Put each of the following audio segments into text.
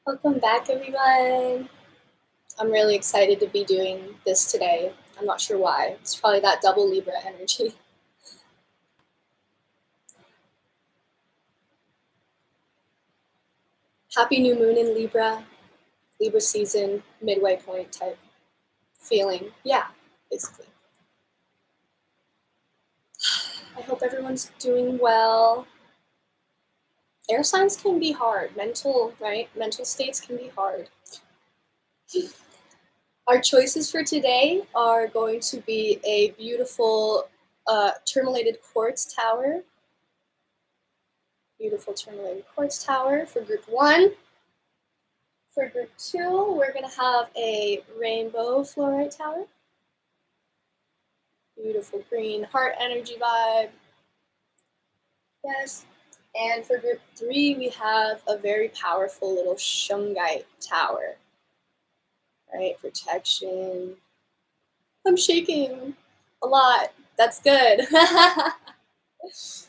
Welcome back, everyone. I'm really excited to be doing this today. I'm not sure why. It's probably that double Libra energy. Happy new moon in Libra. Libra season, midway point type feeling. Yeah, basically. I hope everyone's doing well. Air signs can be hard. Mental states can be hard. Our choices for today are going to be a beautiful tourmalated quartz tower. Beautiful tourmalated quartz tower for group 1. For group 2, we're going to have a rainbow fluorite tower. Beautiful green heart energy vibe. Yes. And for group 3, we have a very powerful little Shungite tower. Right, protection. I'm shaking a lot. That's good. That's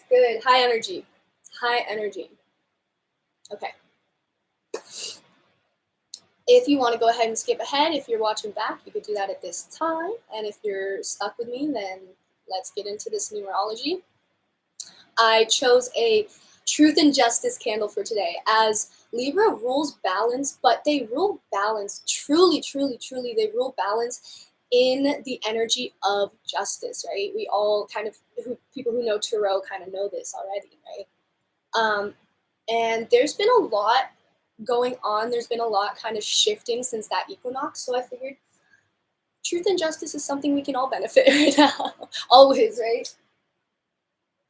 good. High energy. High energy. Okay. If you want to go ahead and skip ahead, if you're watching back, you could do that at this time. And if you're stuck with me, then let's get into this numerology. I chose a truth and justice candle for today, as Libra rules balance, but they rule balance truly, they rule balance in the energy of justice, right? We all kind of, people who know Tarot kind of know this already, right? And there's been a lot going on. There's been a lot kind of shifting since that equinox. So I figured truth and justice is something we can all benefit right now. Always, right?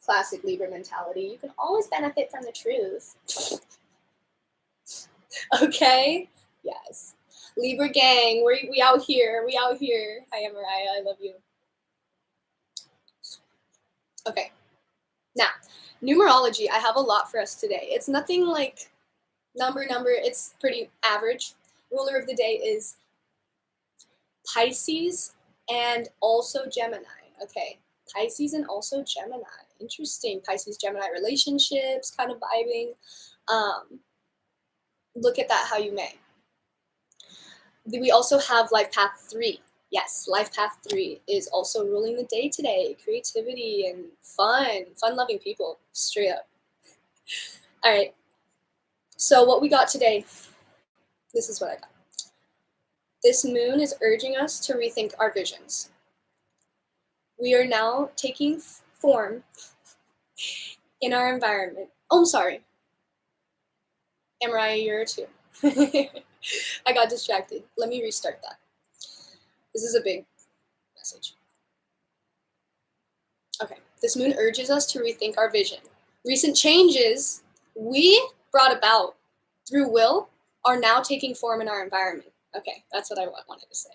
Classic Libra mentality. You can always benefit from the truth. Okay? Yes. Libra gang, we out here. We out here. Hi, Mariah. I love you. Okay. Now, numerology, I have a lot for us today. It's nothing like number. It's pretty average. Ruler of the day is Pisces and also Gemini. Okay. Pisces and also Gemini. Interesting. Pisces-Gemini relationships, kind of vibing. Look at that how you may. We also have life path 3. Yes, life path 3 is also ruling the day today. Creativity and fun-loving people, straight up. All right. So what we got today, this is what I got. This moon is urging us to rethink our visions. We are now taking form in our environment. Oh, I'm sorry. Mariah, you're too. I got distracted. Let me restart that. This is a big message. Okay. This moon urges us to rethink our vision. Recent changes we brought about through will are now taking form in our environment. Okay, that's what I wanted to say.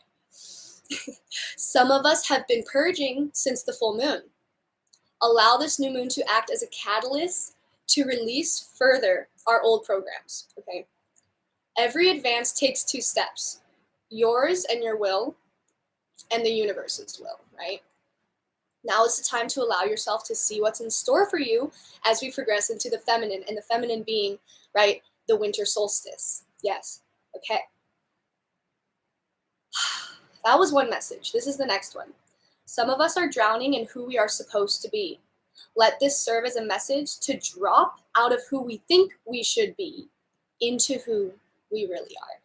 Some of us have been purging since the full moon. Allow this new moon to act as a catalyst to release further our old programs, okay? Every advance takes 2 steps, yours and your will, and the universe's will, right? Now is the time to allow yourself to see what's in store for you as we progress into the feminine, and the feminine being, right, the winter solstice. Yes, okay. That was one message. This is the next one. Some of us are drowning in who we are supposed to be. Let this serve as a message to drop out of who we think we should be into who we really are.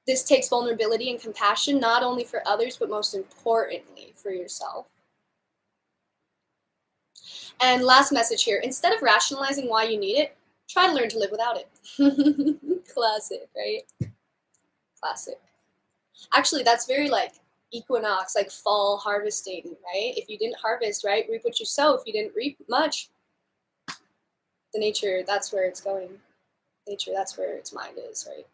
This takes vulnerability and compassion, not only for others, but most importantly for yourself. And last message here, instead of rationalizing why you need it, try to learn to live without it. Classic, right? Classic. Actually, that's very like equinox, like fall harvesting, right? If you didn't harvest, right, reap what you sow. If you didn't reap much, the nature, that's where it's going. Nature, that's where its mind is, right?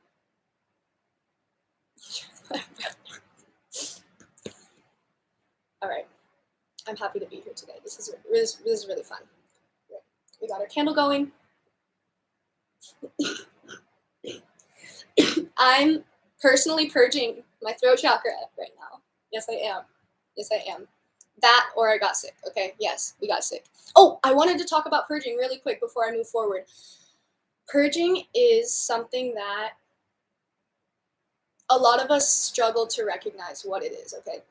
All right. I'm happy to be here today. This is really fun. We got our candle going. I'm personally purging my throat chakra right now. Yes, I am. Yes, I am. That or I got sick. Okay, yes, we got sick. Oh, I wanted to talk about purging really quick before I move forward. Purging is something that a lot of us struggle to recognize what it is, okay?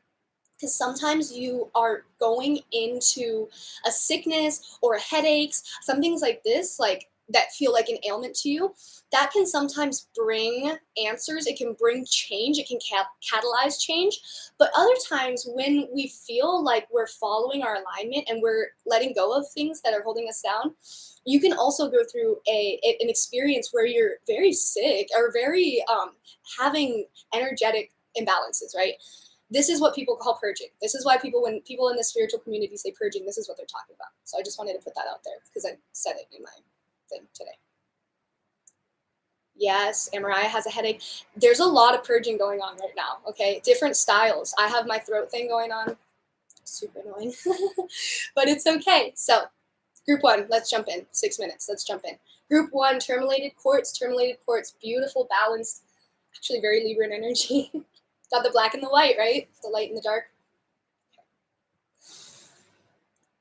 Because sometimes you are going into a sickness or a headaches, some things like this, like that feel like an ailment to you, that can sometimes bring answers. It can bring change. It can catalyze change. But other times when we feel like we're following our alignment and we're letting go of things that are holding us down, you can also go through an experience where you're very sick or very having energetic imbalances, right? This is what people call purging. This is why when people in the spiritual community say purging, this is what they're talking about. So I just wanted to put that out there because I said it in my thing today. Yes, Mariah has a headache. There's a lot of purging going on right now, okay? Different styles. I have my throat thing going on. Super annoying. But it's okay. So, group 1, let's jump in. 6 minutes, let's jump in. Group 1, Tourmalated Quartz. Tourmalated Quartz, beautiful, balanced, actually very Libra in energy. Got the black and the white, right? The light and the dark.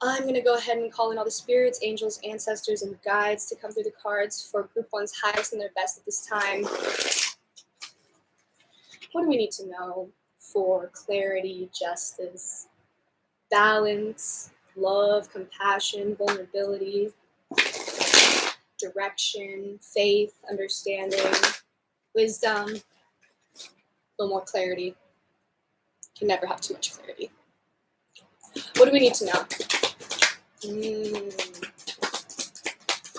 I'm going to go ahead and call in all the spirits, angels, ancestors, and guides to come through the cards for Group 1's highest and their best at this time. What do we need to know for clarity, justice, balance, love, compassion, vulnerability, direction, faith, understanding, wisdom, a little more clarity? Can never have too much clarity. What do we need to know?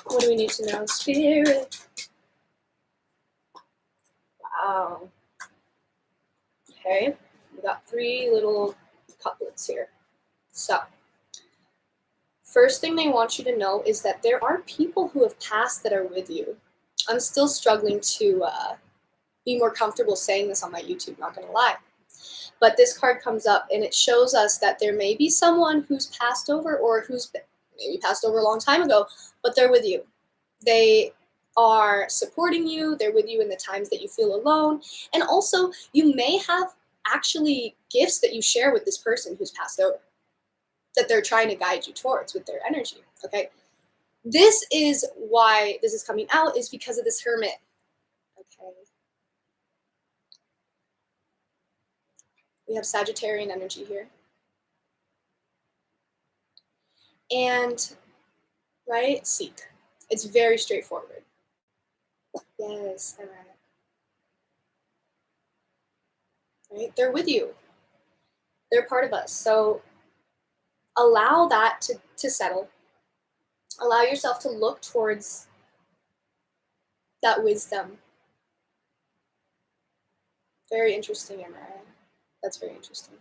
What do we need to know? Spirit. Wow. Okay, we got 3 little couplets here. So, first thing they want you to know is that there are people who have passed that are with you. I'm still struggling to be more comfortable saying this on my YouTube, not gonna lie. But this card comes up and it shows us that there may be someone who's passed over or who's maybe passed over a long time ago, but they're with you. They are supporting you. They're with you in the times that you feel alone. And also, you may have actually gifts that you share with this person who's passed over that they're trying to guide you towards with their energy, okay? This is why this is coming out, is because of this Hermit, okay? We have Sagittarian energy here. And, right, seek. It's very straightforward. Yes, all right. Right? They're with you. They're part of us. So allow that to settle. Allow yourself to look towards that wisdom. Very interesting, Amara. That's very interesting.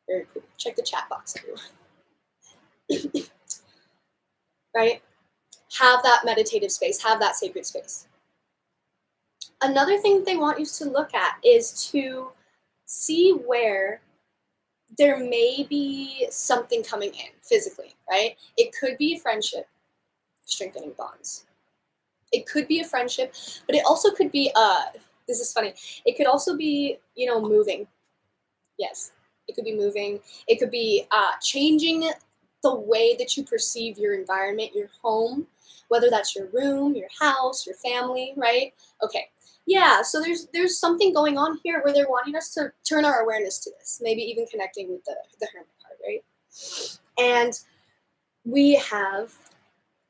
Very cool. Check the chat box, everyone. Right? Have that meditative space. Have that sacred space. Another thing they want you to look at is to see where there may be something coming in physically, right? It could be a friendship, strengthening bonds. It could be a friendship, but it also could be, this is funny, it could also be, moving. Yes, it could be moving. It could be changing the way that you perceive your environment, your home, whether that's your room, your house, your family, right? Okay. Yeah, so there's something going on here where they're wanting us to turn our awareness to this, maybe even connecting with the Hermit card, right? And we have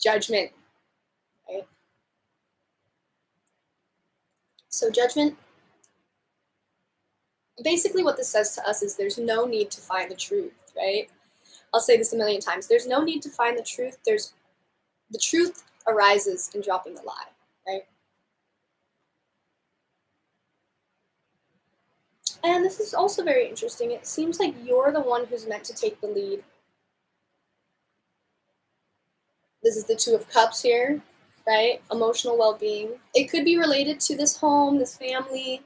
Judgment, right? So Judgment, basically what this says to us is there's no need to find the truth, right? I'll say this a million times. There's no need to find the truth. The truth arises in dropping the lie, right? And this is also very interesting. It seems like you're the one who's meant to take the lead. This is the Two of Cups here, right? Emotional well-being. It could be related to this home, this family.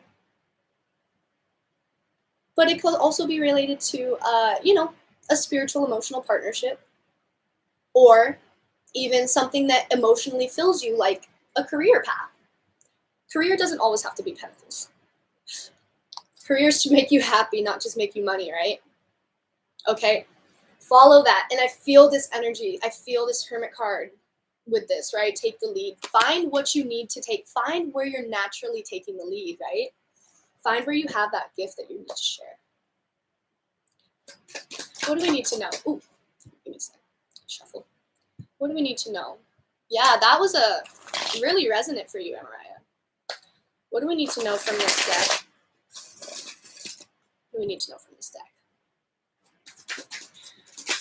But it could also be related to, a spiritual emotional partnership. Or even something that emotionally fills you, like a career path. Career doesn't always have to be pentacles. Careers to make you happy, not just make you money, right? Okay, follow that. And I feel this energy. I feel this Hermit card with this, right? Take the lead. Find what you need to take. Find where you're naturally taking the lead, right? Find where you have that gift that you need to share. What do we need to know? Ooh, give me a second. Shuffle. What do we need to know? Yeah, that was a really resonant for you, Mariah. What do we need to know from this deck? What do we need to know from this deck?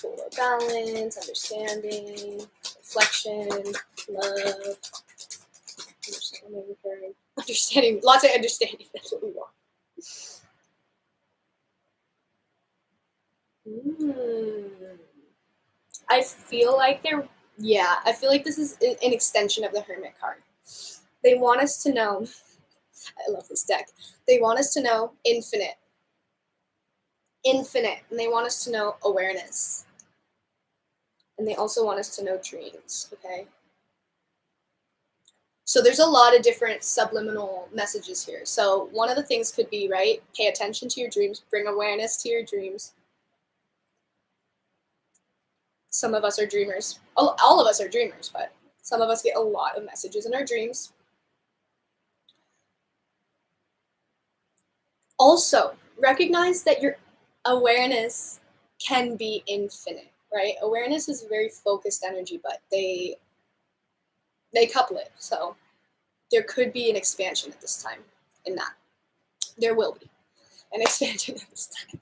For balance, understanding, reflection, love, understanding, lots of understanding. That's what we want. I feel like I feel like this is an extension of the Hermit card. They want us to know, I love this deck. They want us to know infinite. And they want us to know awareness. And they also want us to know dreams, okay? So there's a lot of different subliminal messages here. So one of the things could be, right, pay attention to your dreams, bring awareness to your dreams. Some of us are dreamers. All of us are dreamers, but some of us get a lot of messages in our dreams. Also, recognize that your awareness can be infinite, right? Awareness is very focused energy, but they couple it. So there could be an expansion at this time in that. There will be an expansion at this time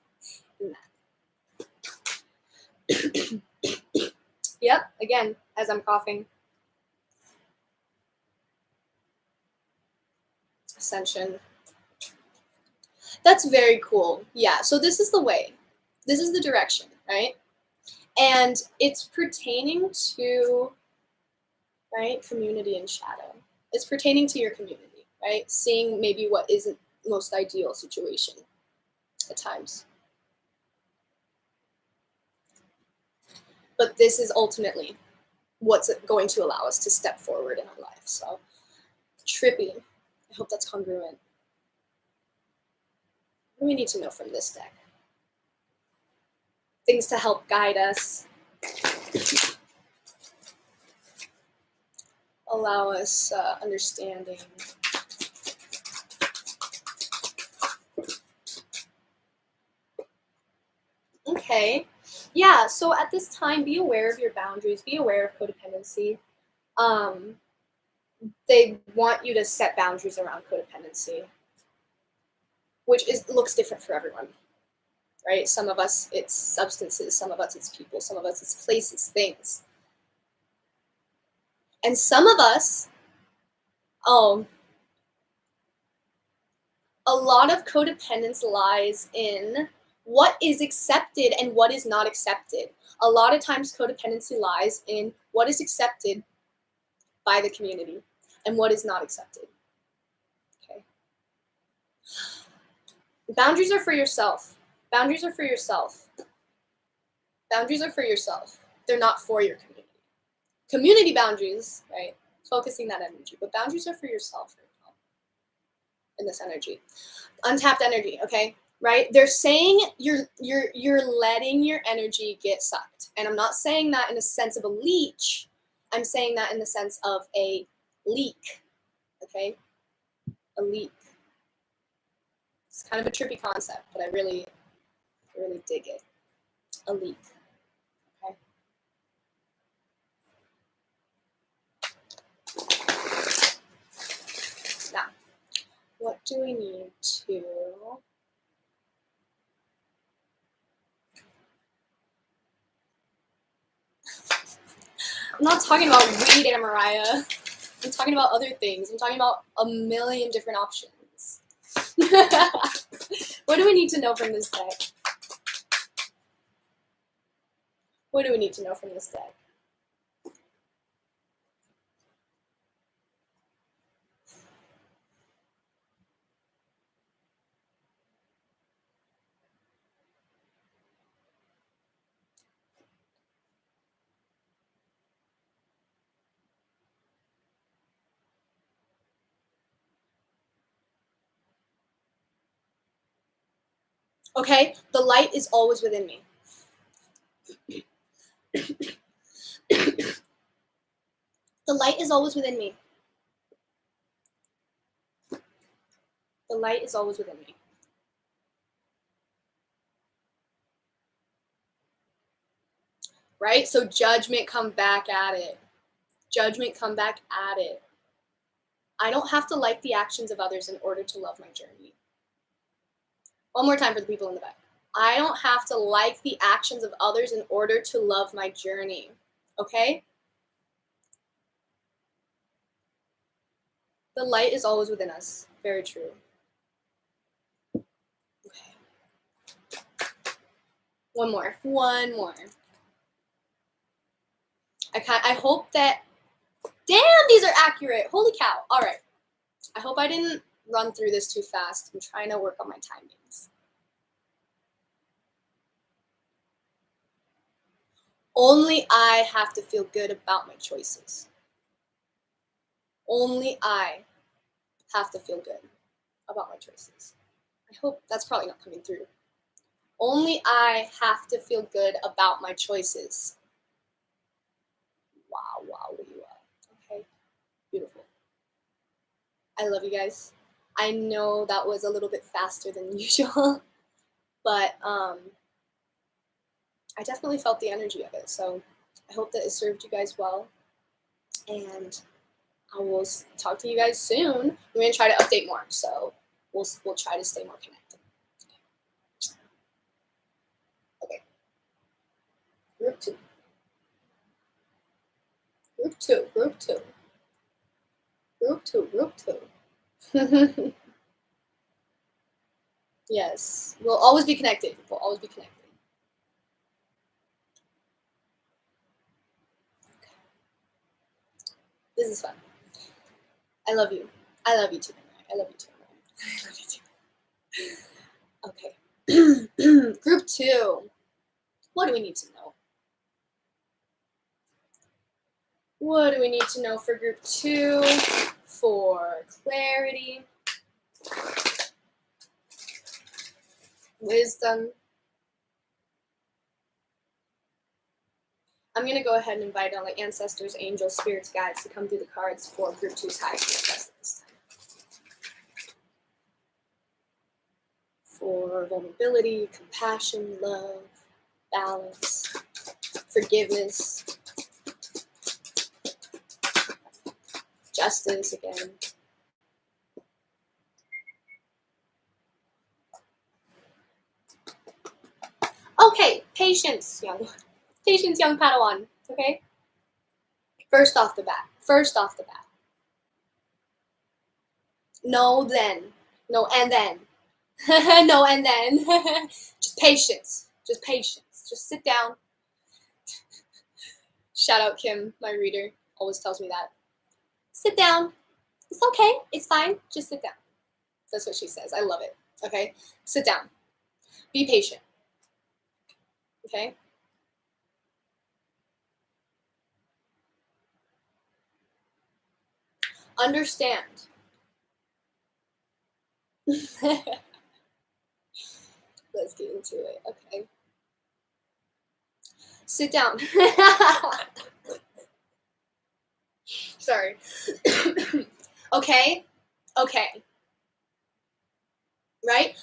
in that. Yep, again, as I'm coughing. Ascension. That's very cool. Yeah, so this is the way. This is the direction, right? And it's pertaining to, right, community and shadow. It's pertaining to your community, right? Seeing maybe what isn't the most ideal situation at times. But this is ultimately what's going to allow us to step forward in our life. So trippy. I hope that's congruent. What do we need to know from this deck? Things to help guide us. Allow us understanding. Okay. Yeah, so at this time, be aware of your boundaries. Be aware of codependency. They want you to set boundaries around codependency, which looks different for everyone, right? Some of us, it's substances. Some of us, it's people. Some of us, it's places, things. And some of us, a lot of codependence lies in what is accepted and what is not accepted. A lot of times codependency lies in what is accepted by the community and what is not accepted. Okay. Boundaries are for yourself. Boundaries are for yourself. Boundaries are for yourself. They're not for your community. Community boundaries, right? Focusing that energy, but boundaries are for yourself right now in this energy. Untapped energy, okay? Right? They're saying you're letting your energy get sucked. And I'm not saying that in the sense of a leech. I'm saying that in the sense of a leak. Okay? A leak. It's kind of a trippy concept, but I really dig it. A leak. Okay? Now, what do we need to... I'm not talking about weed, Anna Mariah. I'm talking about other things. I'm talking about a million different options. What do we need to know from this deck? What do we need to know from this deck? Okay, the light is always within me. The light is always within me. The light is always within me. Right? So judgment, come back at it. Judgment, come back at it. I don't have to like the actions of others in order to love my journey. One more time for the people in the back. I don't have to like the actions of others in order to love my journey. Okay? The light is always within us. Very true. Okay. One more. I hope that, damn, these are accurate. Holy cow. All right. I hope I didn't run through this too fast. I'm trying to work on my timings. Only I have to feel good about my choices. Only I have to feel good about my choices. I hope that's probably not coming through. Only I have to feel good about my choices. Wow, okay, beautiful. I love you guys. I know that was a little bit faster than usual, but I definitely felt the energy of it. So I hope that it served you guys well, and I will talk to you guys soon. We're gonna try to update more, so we'll try to stay more connected. Okay. Group two. Yes, we'll always be connected. We'll always be connected. Okay. This is fun. I love you. I love you too. I love you too. I love you too. Okay. Group 2. What do we need to know? What do we need to know for group 2? For clarity, wisdom. I'm going to go ahead and invite all the ancestors, angels, spirits, guides to come through the cards for group 2's highest success this time. For vulnerability, compassion, love, balance, forgiveness, justice again. Okay, patience, young Padawan, okay? First off the bat. No, then. No, and then. No, and then. Just patience. Just sit down. Shout out Kim, my reader, always tells me that. Sit down. It's okay. It's fine. Just sit down. That's what she says. I love it. Okay? Sit down. Be patient. Okay? Understand. Let's get into it. Okay. Sit down. Sorry. Okay? Right?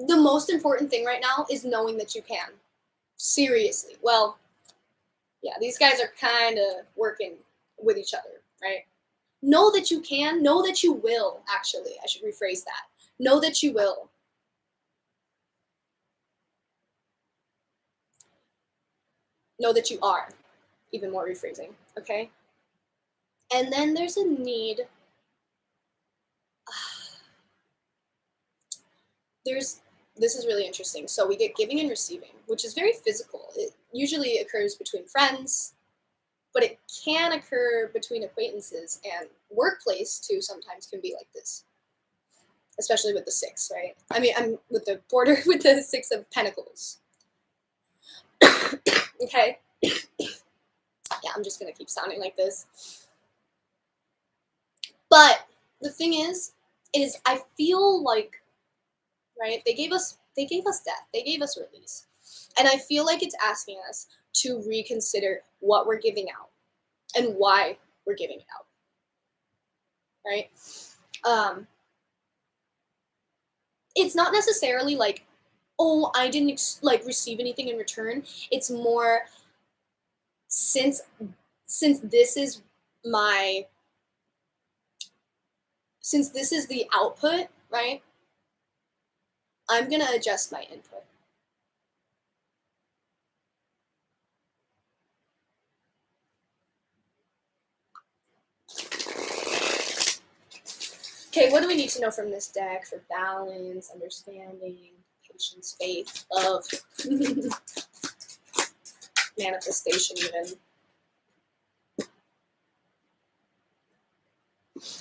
The most important thing right now is knowing that you can. Seriously. Well, yeah, these guys are kind of working with each other, right? Know that you can. Know that you will, actually. I should rephrase that. Know that you will. Know that you are. Even more rephrasing, okay? And then there's a need. This is really interesting. So we get giving and receiving, which is very physical. It usually occurs between friends, but it can occur between acquaintances, and workplace too sometimes can be like this, especially with the 6, right? I mean, I'm with the border with the 6 of Pentacles. Okay. Yeah, I'm just gonna keep sounding like this. But the thing is I feel like, right, they gave us death, they gave us release, And I feel like it's asking us to reconsider what we're giving out and why we're giving it out, right? It's not necessarily like, oh, I didn't like receive anything in return. It's more, since this is the output, right? I'm gonna adjust my input. Okay, what do we need to know from this deck for balance, understanding, patience, faith, love, manifestation even?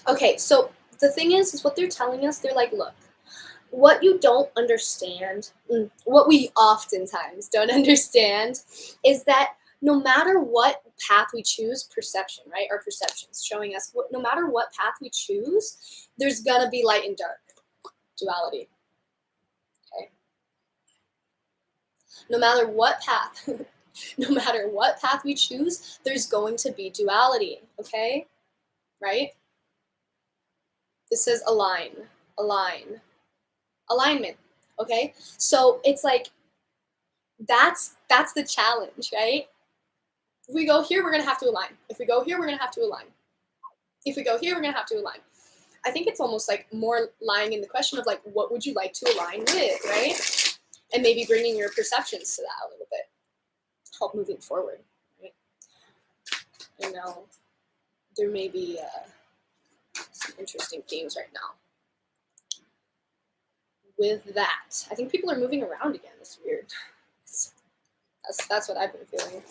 Okay, so the thing is what they're telling us, they're like, look, what you don't understand, what we oftentimes don't understand, is that no matter what path we choose, perception, right? Our perceptions showing us no matter what path we choose, there's gonna be light and dark, duality. Okay. No matter what path, no matter what path we choose, there's going to be duality. Okay, right? This says align, alignment. Okay, so it's like that's the challenge, right? If we go here, we're gonna have to align. If we go here, we're gonna have to align. If we go here, we're gonna have to align. I think it's almost like more lying in the question of like, what would you like to align with, right? And maybe bringing your perceptions to that a little bit, help moving forward, right? You know, there may be some interesting themes right now. With that, I think people are moving around again. It's weird. That's what I've been feeling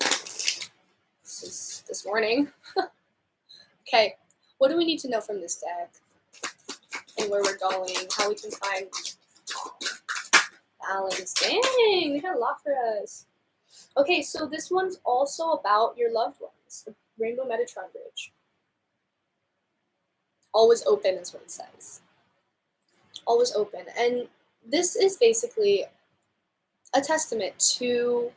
since this morning. Okay, what do we need to know from this deck and where we're going, how we can find balance? Dang, they had a lot for us. Okay, so this one's also about your loved ones, the Rainbow Metatron Bridge. Always open is what it says. Always open. And this is basically a testament to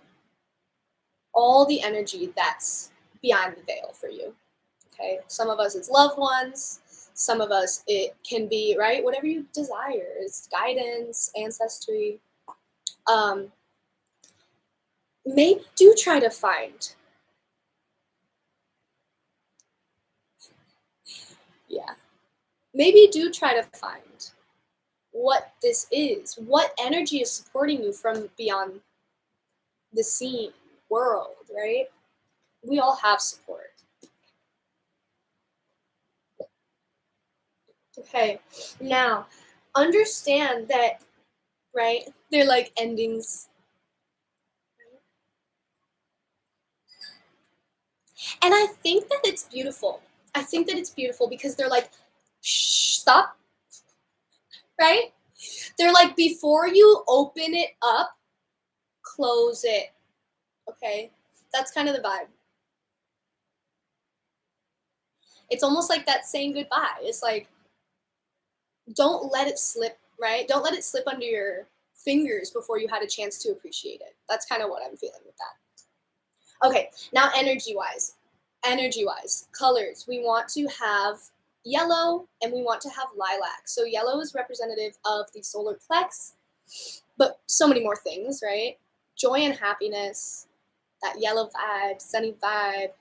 all the energy that's behind the veil for you. Okay, some of us it's loved ones, some of us it can be, right, whatever you desire. It's guidance, ancestry. Maybe do try to find, maybe do try to find what this is, what energy is supporting you from beyond the scene world, right? We all have support. Okay, now understand that, right? They're like endings. And I think that it's beautiful. I think that it's beautiful because they're like, shh, stop, right? They're like, before you open it up, close it. Okay, that's kind of the vibe. It's almost like that saying goodbye. It's like, don't let it slip, right? Don't let it slip under your fingers before you had a chance to appreciate it. That's kind of what I'm feeling with that. Okay, now energy-wise, colors. We want to have yellow and we want to have lilac. So yellow is representative of the solar plex, but so many more things, right? Joy and happiness, that yellow vibe, sunny vibe.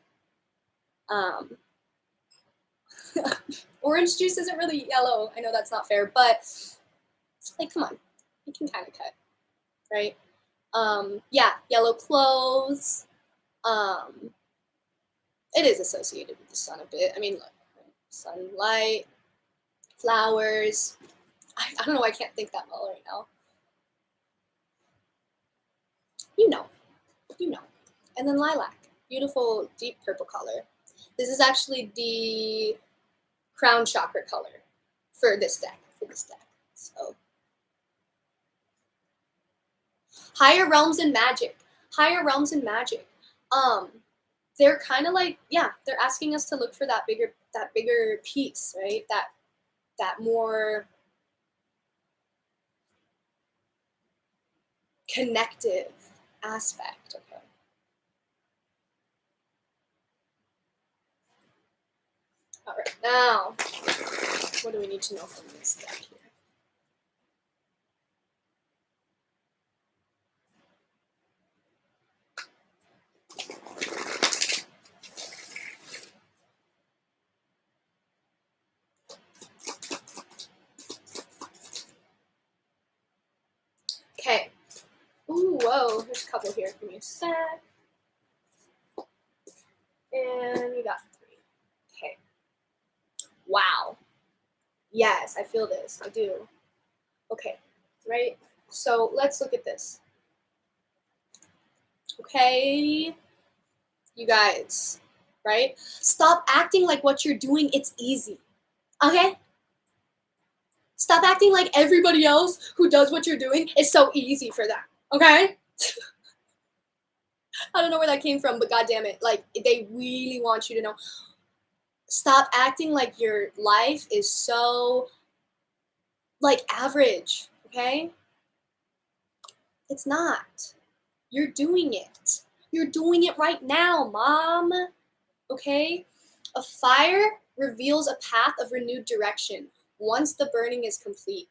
Orange juice isn't really yellow. I know that's not fair, but like, come on, you can kind of cut, right? Yeah, yellow clothes. It is associated with the sun a bit. I mean, look, sunlight, flowers. I don't know. I can't think that well right now. You know. And then lilac, beautiful deep purple color. This is actually the crown chakra color for this deck. So higher realms and magic. They're kind of like, yeah, they're asking us to look for that bigger piece, right? That more connective aspect, okay? All right, now, what do we need to know from this deck here? Okay. Ooh, whoa, there's a couple here. Give me a sec. And we got 3. Okay. Wow. Yes, I feel this. I do. Okay, right? So let's look at this. Okay, you guys, right? Stop acting like what you're doing, it's easy. Okay? Stop acting like everybody else who does what you're doing is so easy for them. Okay? I don't know where that came from, but goddamn it, like they really want you to know. Stop acting like your life is so like average, okay? It's not. You're doing it. You're doing it right now, mom. Okay? A fire reveals a path of renewed direction once the burning is complete.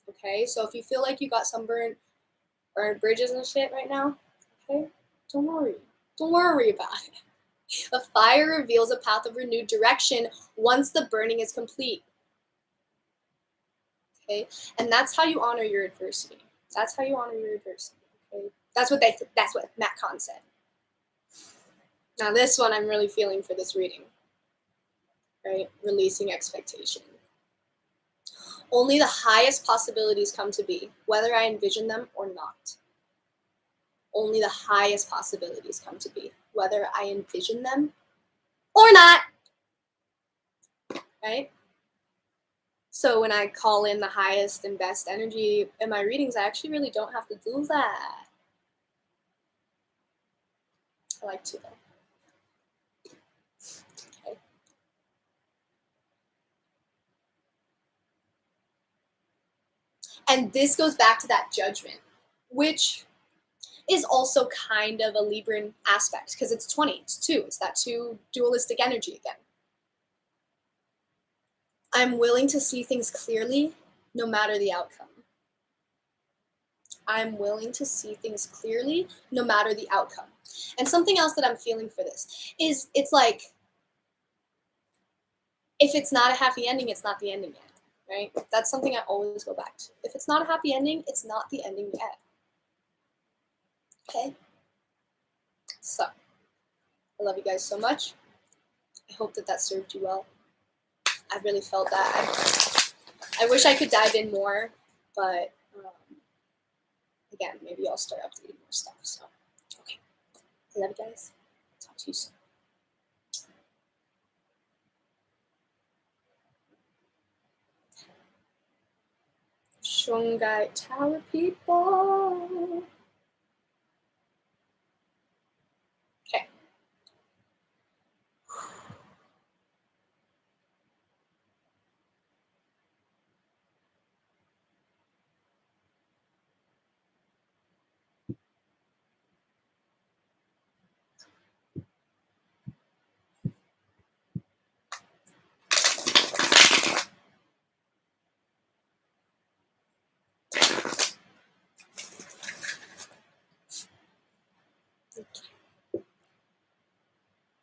Okay? So if you feel like you got some burned bridges and shit right now, okay? Don't worry. Don't worry about it. A fire reveals a path of renewed direction once the burning is complete. Okay? And that's how you honor your adversity. That's how you honor your adversity. Okay? That's what Matt Kahn said. Now this one I'm really feeling for this reading. Right? Releasing expectation. Only the highest possibilities come to be, whether I envision them or not. Only the highest possibilities come to be, whether I envision them or not. Right? So when I call in the highest and best energy in my readings, I actually really don't have to do that. I like to, though. Okay. And this goes back to that judgment, which is also kind of a Libran aspect, because it's 20, it's 2, it's that 2 dualistic energy again. I'm willing to see things clearly, no matter the outcome. I'm willing to see things clearly, no matter the outcome. And something else that I'm feeling for this is, it's like, if it's not a happy ending, it's not the ending yet, right? That's something I always go back to. If it's not a happy ending, it's not the ending yet. Okay? So, I love you guys so much. I hope that served you well. I really felt that. I wish I could dive in more, but again, maybe I'll start updating more stuff. So, okay. I love you guys. Talk to you soon. Shungite Tower people. Okay.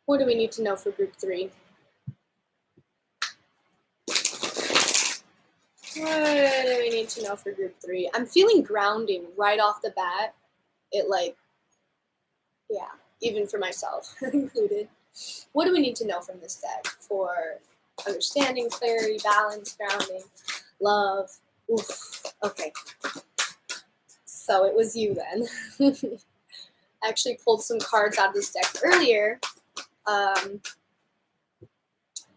What do we need to know for group 3? What do we need to know for group 3? I'm feeling grounding right off the bat. It like, yeah, even for myself included. What do we need to know from this deck for understanding, clarity, balance, grounding, love? Oof. Okay. So it was you then. I actually pulled some cards out of this deck earlier.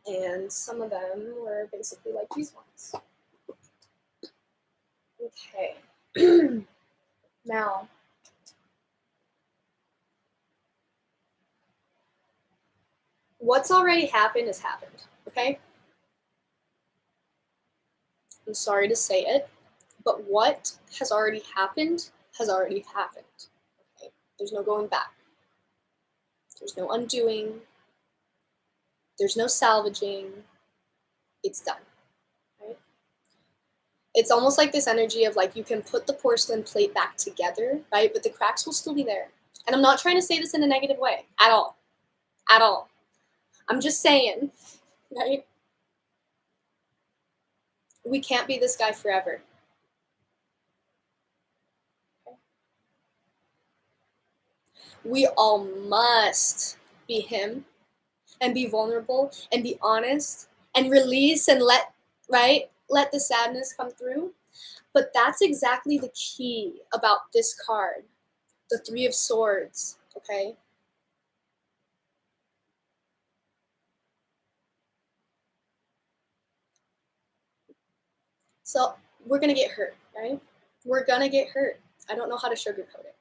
And some of them were basically like these ones. Okay. Now, what's already happened has happened, okay? I'm sorry to say it, but what has already happened has already happened, okay? There's no going back. There's no undoing. There's no salvaging. It's done, right? It's almost like this energy of like you can put the porcelain plate back together, right? But the cracks will still be there. And I'm not trying to say this in a negative way at all. At all. I'm just saying, right? We can't be this guy forever. Okay? We all must be him and be vulnerable and be honest and release and let the sadness come through. But that's exactly the key about this card, the Three of Swords, okay? So we're going to get hurt, right? We're going to get hurt. I don't know how to sugarcoat it.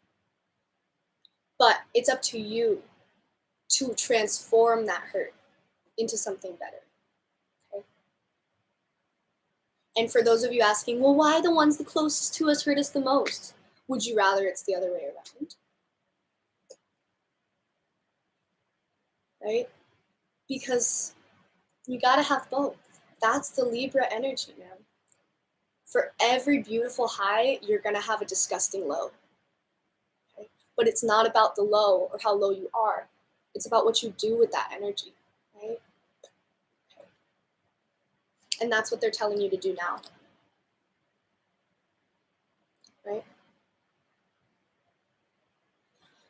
But it's up to you to transform that hurt into something better. Okay? And for those of you asking, well, why the ones the closest to us hurt us the most? Would you rather it's the other way around? Right? Because you gotta have both. That's the Libra energy, man. For every beautiful high, you're gonna have a disgusting low. Okay? But it's not about the low or how low you are. It's about what you do with that energy, right? Okay. And that's what they're telling you to do now. Right?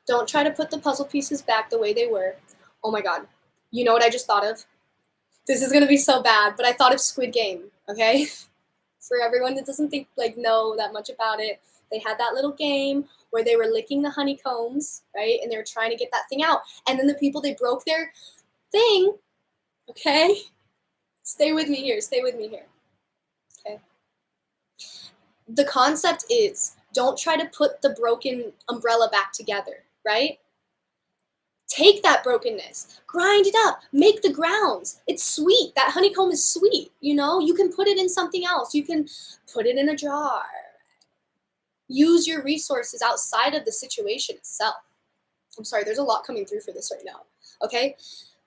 Don't try to put the puzzle pieces back the way they were. Oh my God. You know what I just thought of? This is gonna be so bad, but I thought of Squid Game, okay? For everyone that doesn't know that much about it, they had that little game where they were licking the honeycombs, right? And they were trying to get that thing out. And then the people, they broke their thing, okay? Stay with me here, okay? The concept is, don't try to put the broken umbrella back together, right? Take that brokenness, grind it up, make the grounds. It's sweet. That honeycomb is sweet, you know? You can put it in something else. You can put it in a jar. Use your resources outside of the situation itself. I'm sorry, there's a lot coming through for this right now, okay?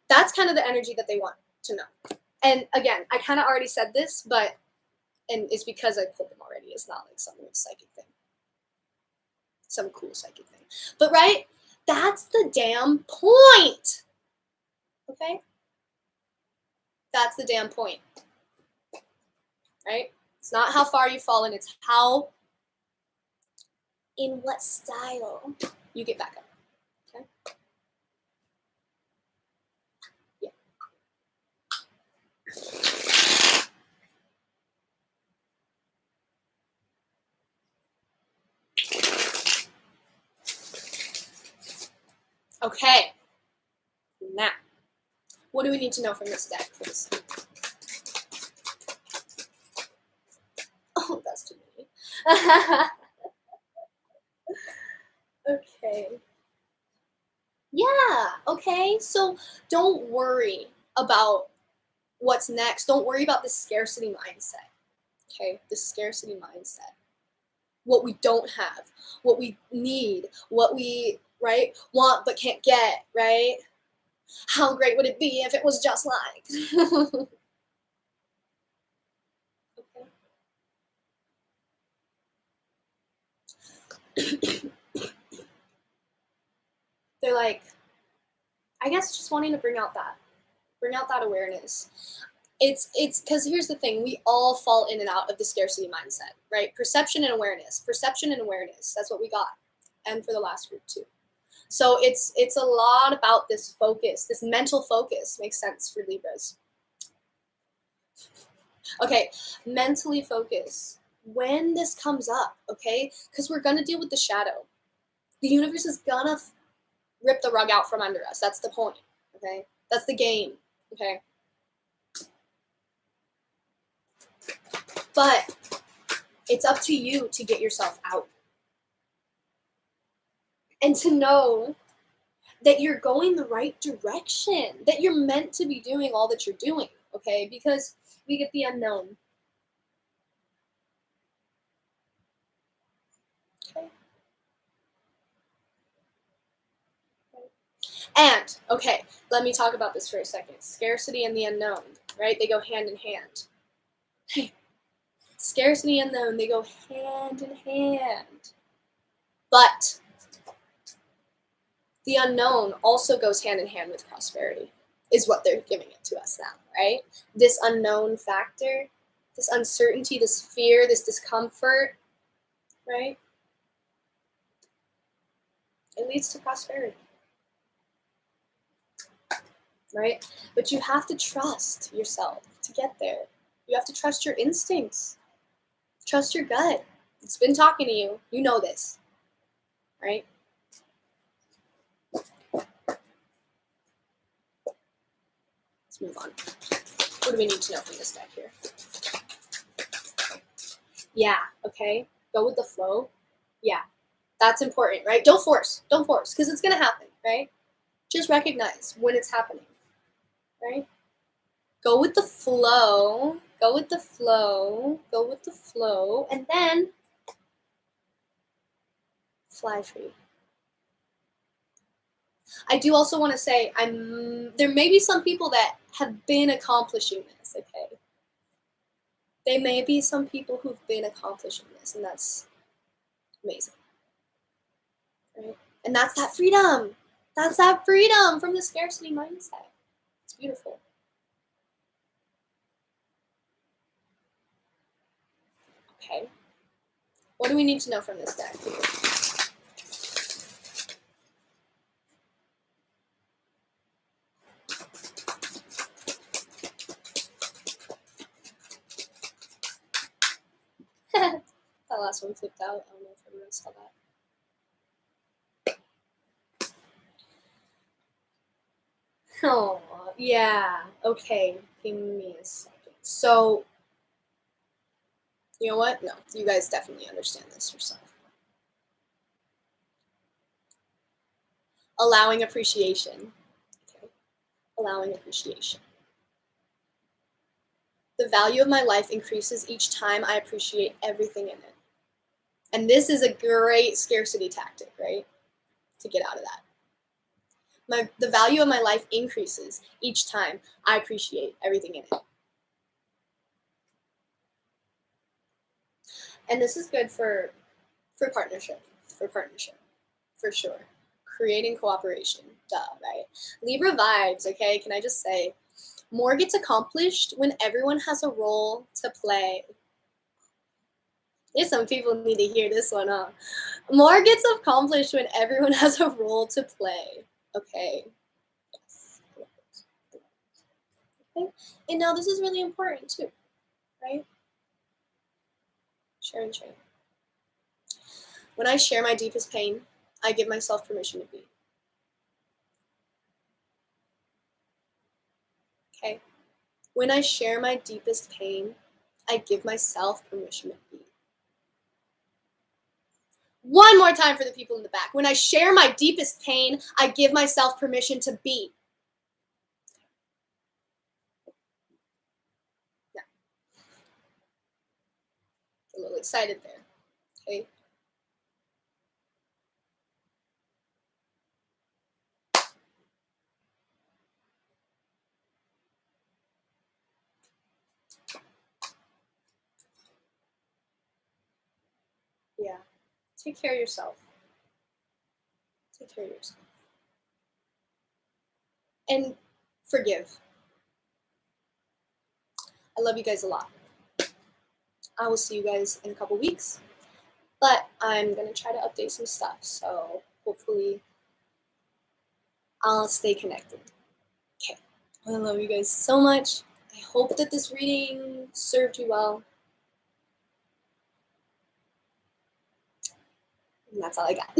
That's kind of the energy that they want to know. And again, I kind of already said this, and it's because I pulled them already. It's not like some psychic thing. Some cool psychic thing. But right? That's the damn point. Okay? That's the damn point. Right? It's not how far you've fallen, it's how, in what style you get back up. Okay? Yeah. Okay. Now, what do we need to know from this deck, please? Oh, that's too many. Okay. Yeah, okay. So don't worry about what's next. Don't worry about the scarcity mindset. Okay? The scarcity mindset. What we don't have, what we need, what we, right, want but can't get, right? How great would it be if it was just like? Okay. They're like, I guess just wanting to bring out that awareness. It's because here's the thing, we all fall in and out of the scarcity mindset, right? Perception and awareness, that's what we got. And for the last group too. So it's a lot about this focus, this mental focus. Makes sense for Libras. Okay, mentally focus when this comes up, okay? Because we're gonna deal with the shadow. The universe is gonna rip the rug out from under us. That's the point, okay? That's the game, okay? But it's up to you to get yourself out. And to know that you're going the right direction, that you're meant to be doing all that you're doing, okay? Because we get the unknown. Okay? And, okay, let me talk about this for a second. Scarcity and the unknown, right? They go hand in hand. Hey, scarcity and unknown, they go hand in hand. But the unknown also goes hand in hand with prosperity, is what they're giving it to us now, right? This unknown factor, this uncertainty, this fear, this discomfort, right? It leads to prosperity. Right? But you have to trust yourself to get there. You have to trust your instincts. Trust your gut. It's been talking to you. You know this. Right? Let's move on. What do we need to know from this deck here? Yeah, okay. Go with the flow. Yeah. That's important, right? Don't force. Don't force, because it's going to happen, right? Just recognize when it's happening. Right? Go with the flow, go with the flow, go with the flow, and then fly free. I do also want to say, there may be some people that have been accomplishing this, okay? There may be some people who've been accomplishing this, and that's amazing. Right? And that's that freedom. That's that freedom from the scarcity mindset. It's beautiful. Okay. What do we need to know from this deck? That last one flipped out. I don't know if everyone saw that. Oh, yeah. Okay. Give me a second. So, you know what? No, you guys definitely understand this yourself. Allowing appreciation. Okay. Allowing appreciation. The value of my life increases each time I appreciate everything in it. And this is a great scarcity tactic, right? To get out of that. The value of my life increases each time I appreciate everything in it. And this is good for partnership, for sure. Creating cooperation, duh, right? Libra vibes, okay? Can I just say, more gets accomplished when everyone has a role to play. There's some people need to hear this one, huh? More gets accomplished when everyone has a role to play. Okay. Yes. Okay. And now this is really important too, right? Sharing. When I share my deepest pain, I give myself permission to be. Okay? When I share my deepest pain, I give myself permission to be. One more time for the people in the back. When I share my deepest pain, I give myself permission to be. Yeah. A little excited there. Okay? Yeah. Take care of yourself. Take care of yourself. And forgive. I love you guys a lot. I will see you guys in a couple weeks. But I'm going to try to update some stuff. So hopefully I'll stay connected. Okay. I love you guys so much. I hope that this reading served you well. And that's all I got.